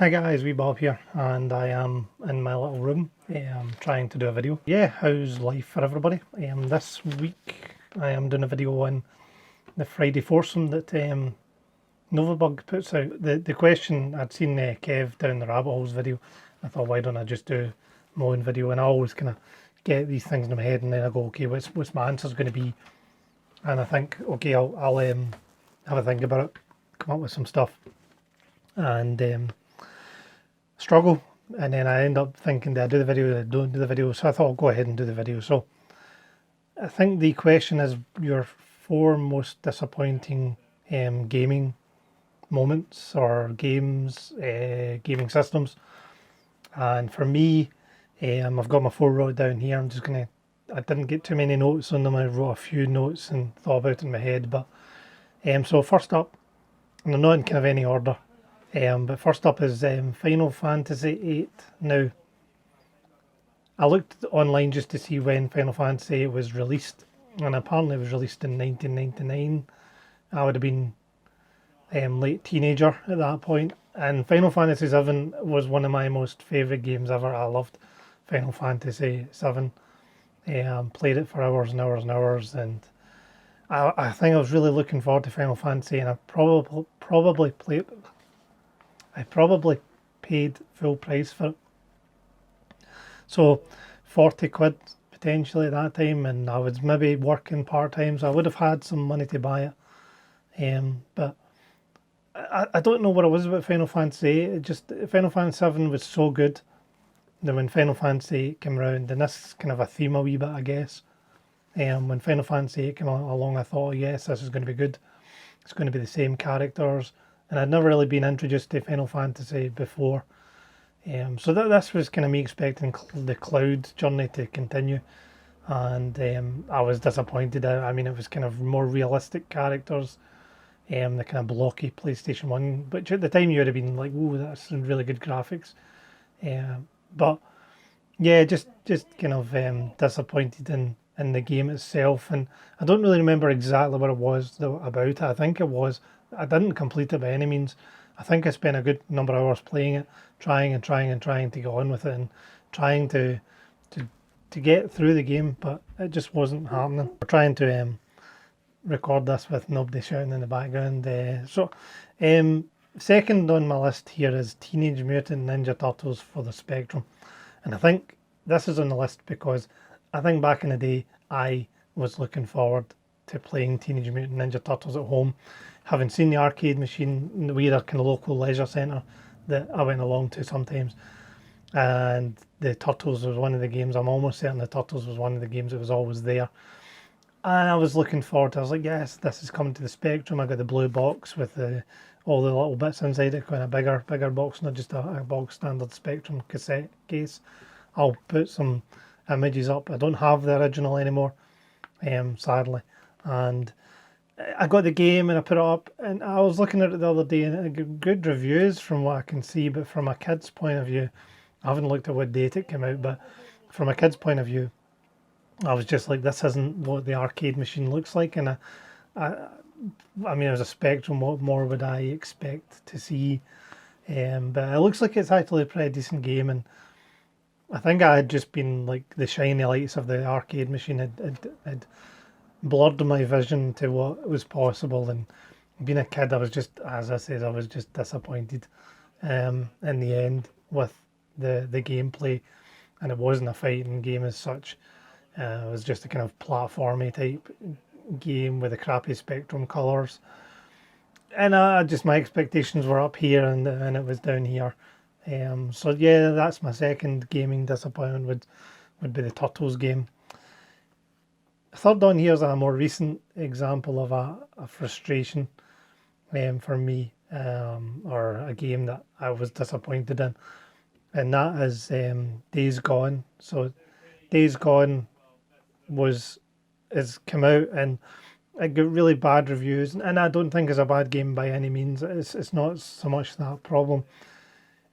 Hi guys, wee Bob here, and I am in my little room trying to do a video. Yeah, how's life for everybody? This week I am doing a video on the Friday Foursome that Novabug puts out. The question, I'd seen Kev down the rabbit holes video. I thought, why don't I just do my own video? And I always kind of get these things in my head, and then I go, okay, what's my answer's going to be? And I think, okay, I'll have a think about it, come up with some stuff, and struggle, and then I end up thinking, do I do the video, do I don't do the video? So I thought I'll go ahead and do the video. So I think the question is your 4 most disappointing gaming moments or gaming systems. And for me, I've got my 4 wrote down here. I didn't get too many notes on them. I wrote a few notes and thought about it in my head. But so first up, and they're not in kind of any order, but first up is Final Fantasy VIII. Now, I looked online just to see when Final Fantasy VIII was released, and apparently it was released in 1999. I would have been late teenager at that point, and Final Fantasy VII was one of my most favourite games ever. I loved Final Fantasy VII. Played it for hours and hours and hours, and I think I was really looking forward to Final Fantasy, and I probably paid full price for it. So 40 quid potentially at that time, and I was maybe working part-time, so I would have had some money to buy it. But I don't know what it was about Final Fantasy VIII. It just, Final Fantasy VII was so good. Then when Final Fantasy VIII came around, and this is kind of a theme a wee bit, I guess. When Final Fantasy VIII came along, I thought, oh, yes, this is going to be good. It's going to be the same characters. And I'd never really been introduced to Final Fantasy before. So this was kind of me expecting the Cloud journey to continue. And I was disappointed. I mean, it was kind of more realistic characters. The kind of blocky PlayStation 1. But at the time you would have been like, ooh, that's some really good graphics. But yeah, just kind of disappointed in the game itself. And I don't really remember exactly what it was about it. I think I didn't complete it by any means. I think I spent a good number of hours playing it, trying to go on with it, and trying to get through the game, but it just wasn't happening. We're trying to record this with nobody shouting in the background. Second on my list here is Teenage Mutant Ninja Turtles for the Spectrum. And I think this is on the list because I think back in the day I was looking forward to playing Teenage Mutant Ninja Turtles at home, having seen the arcade machine. We had a kind of local leisure centre that I went along to sometimes, and the Turtles was one of the games. I'm almost certain the Turtles was one of the games that was always there, and I was looking forward to it. I was like, yes, this is coming to the Spectrum. I got the blue box with all the little bits inside it, kind of bigger box, not just a box standard Spectrum cassette case. I'll put some images up. I don't have the original anymore, sadly, and I got the game and I put it up, and I was looking at it the other day, and it got good reviews from what I can see. But from a kid's point of view, I haven't looked at what date it came out, but from a kid's point of view, I was just like, this isn't what the arcade machine looks like. And I mean, it was a Spectrum. What more would I expect to see? But it looks like it's actually a pretty decent game, and I think I had just been like the shiny lights of the arcade machine had blurred my vision to what was possible. And being a kid, I was just, as I said, I was just disappointed in the end with the gameplay, and it wasn't a fighting game as such. It was just a kind of platformy type game with the crappy Spectrum colours, and just my expectations were up here, and it was down here. So yeah, that's my second gaming disappointment would be the Turtles game. Third on here is a more recent example of a frustration for me, or a game that I was disappointed in, and that is Days Gone. So Days Gone has come out, and it got really bad reviews, and I don't think it's a bad game by any means. It's not so much that problem.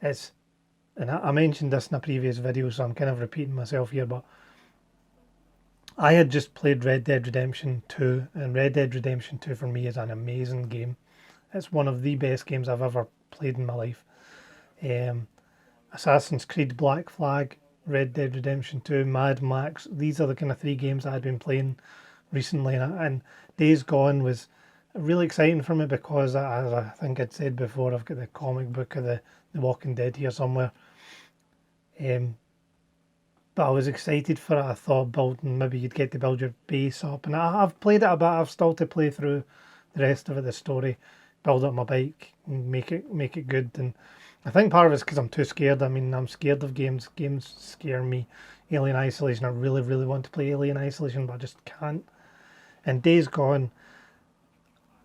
And I mentioned this in a previous video, so I'm kind of repeating myself here, but I had just played Red Dead Redemption 2, and Red Dead Redemption 2 for me is an amazing game. It's one of the best games I've ever played in my life. Um, Assassin's Creed Black Flag, Red Dead Redemption 2, Mad Max. These are the kind of 3 games I'd been playing recently, and Days Gone was really exciting for me because, as I think I'd said before, I've got the comic book of the Walking Dead here somewhere. Um, but I was excited for it. I thought building, maybe you'd get to build your base up, and I've played it a bit. I've still to play through the rest of it, the story, build up my bike, and make it good. And I think part of it's because I'm too scared. I mean, I'm scared of games. Games scare me. Alien Isolation, I really, really want to play Alien Isolation, but I just can't. And Days Gone,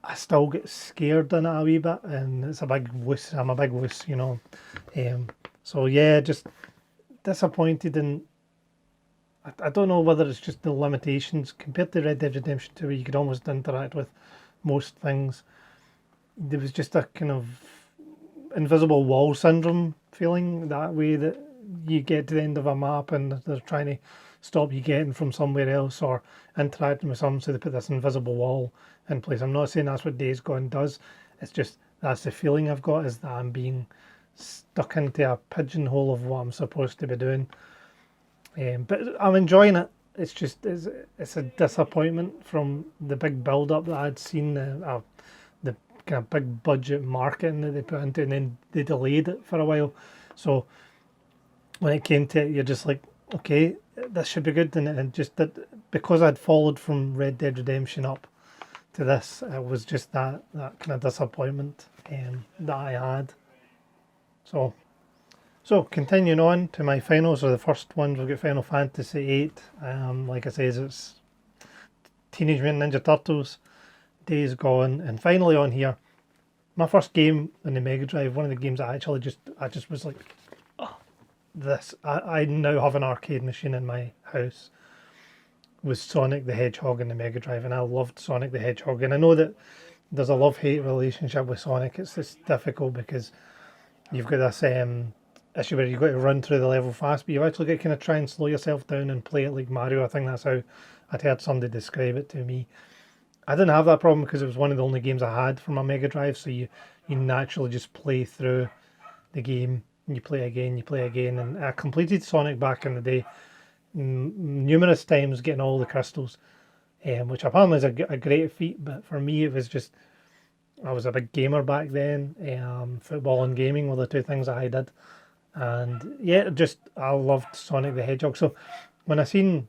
I still get scared in it a wee bit, and it's a big wuss. I'm a big wuss, you know. So yeah, just disappointed in. I don't know whether it's just the limitations compared to Red Dead Redemption 2, where you could almost interact with most things. There was just a kind of invisible wall syndrome feeling that way, that you get to the end of a map and they're trying to stop you getting from somewhere else or interacting with someone, so they put this invisible wall in place. I'm not saying that's what Days Gone does. It's just that's the feeling I've got, is that I'm being stuck into a pigeonhole of what I'm supposed to be doing. But I'm enjoying it. It's just it's a disappointment from the big build up that I'd seen, the kind of big budget marketing that they put into it, and then they delayed it for a while. So when it came to it, you're just like, okay, this should be good, and it just did, because I'd followed from Red Dead Redemption up to this. It was just that kind of disappointment that I had. So continuing on to my finals, or the first ones, we've got Final Fantasy VIII. Like I said, it's Teenage Mutant Ninja Turtles, Days Gone, and finally on here, my first game on the Mega Drive. One of the games I just was like, oh, this. I now have an arcade machine in my house. Was Sonic the Hedgehog in the Mega Drive, and I loved Sonic the Hedgehog. And I know that there's a love-hate relationship with Sonic. It's just difficult because you've got this issue where you've got to run through the level fast, but you've actually got to kind of try and slow yourself down and play it like Mario. I think that's how I'd heard somebody describe it to me. I didn't have that problem because it was one of the only games I had for my Mega Drive, so you naturally just play through the game, and you play again, and I completed Sonic back in the day numerous times, getting all the crystals, which apparently is a great feat, but for me it was just, I was a big gamer back then. Football and gaming were the two things that I did, and yeah, just I loved Sonic the Hedgehog. So when I seen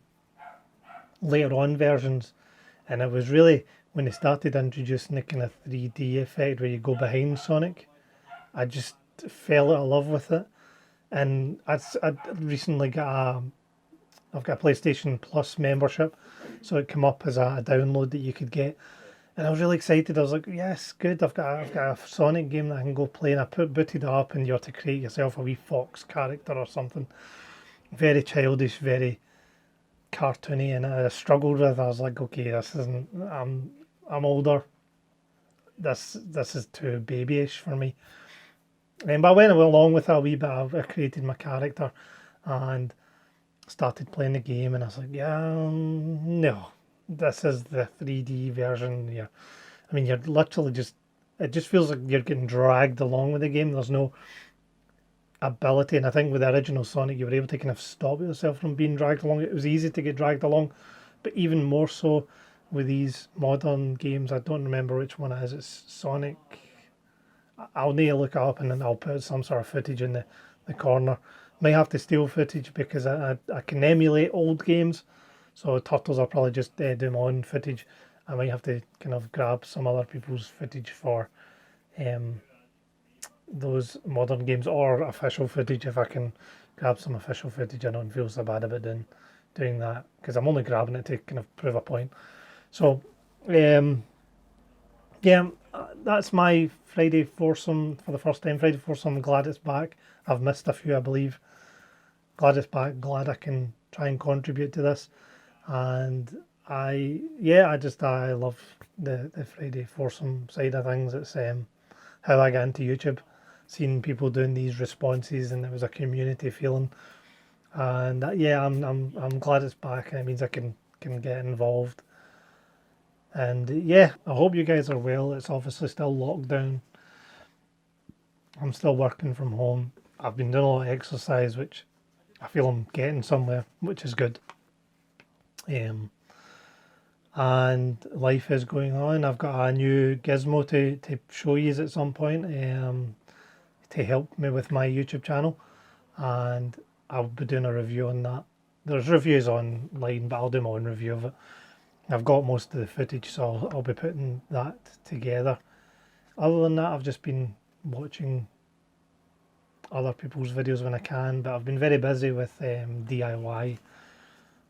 later on versions, and it was really when they started introducing the kind of 3D effect where you go behind Sonic, I just fell out of love with it. And I'd recently I've got a PlayStation Plus membership, so it came up as a download that you could get, and I was really excited. I was like, yes, good. I've got a Sonic game that I can go play, and I booted it up, and you have to create yourself a wee fox character or something. Very childish, very cartoony, and I struggled with. I was like, okay, this isn't. I'm older. This is too babyish for me. But I went along with it a wee bit. I created my character, and started playing the game, and I was like, yeah, no, this is the 3D version. Yeah, I mean, you're literally just, it just feels like you're getting dragged along with the game. There's no ability, and I think with the original Sonic, you were able to kind of stop yourself from being dragged along. It was easy to get dragged along, but even more so with these modern games. I don't remember which one it is. It's Sonic. I'll need to look it up, and then I'll put some sort of footage in the corner. Might have to steal footage because I can emulate old games, so Turtles are probably just doing my own footage. I might have to kind of grab some other people's footage for those modern games, or official footage if I can grab some official footage. I don't feel so bad about doing that because I'm only grabbing it to kind of prove a point. So yeah, that's my Friday foursome for the first time. Friday foursome, glad it's back. I've missed a few, I believe. Glad it's back. Glad I can try and contribute to this. And I love the Friday foursome side of things. It's how I got into YouTube, seeing people doing these responses, and it was a community feeling. And I'm glad it's back, and it means I can get involved. And yeah, I hope you guys are well. It's obviously still lockdown I'm still working from home. I've been doing a lot of exercise, which I feel I'm getting somewhere, which is good. And life is going on. I've got a new gizmo to show you at some point to help me with my YouTube channel, and I'll be doing a review on that. There's reviews online, but I'll do my own review of it. I've got most of the footage, so I'll be putting that together. Other than that, I've just been watching other people's videos when I can, but I've been very busy with DIY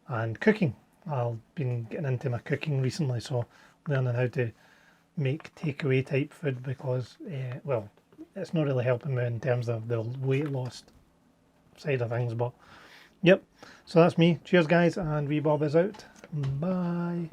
and cooking. I've been getting into my cooking recently, so learning how to make takeaway type food because, well, it's not really helping me in terms of the weight loss side of things, but yep. So that's me. Cheers, guys, and wee Bob is out. Bye.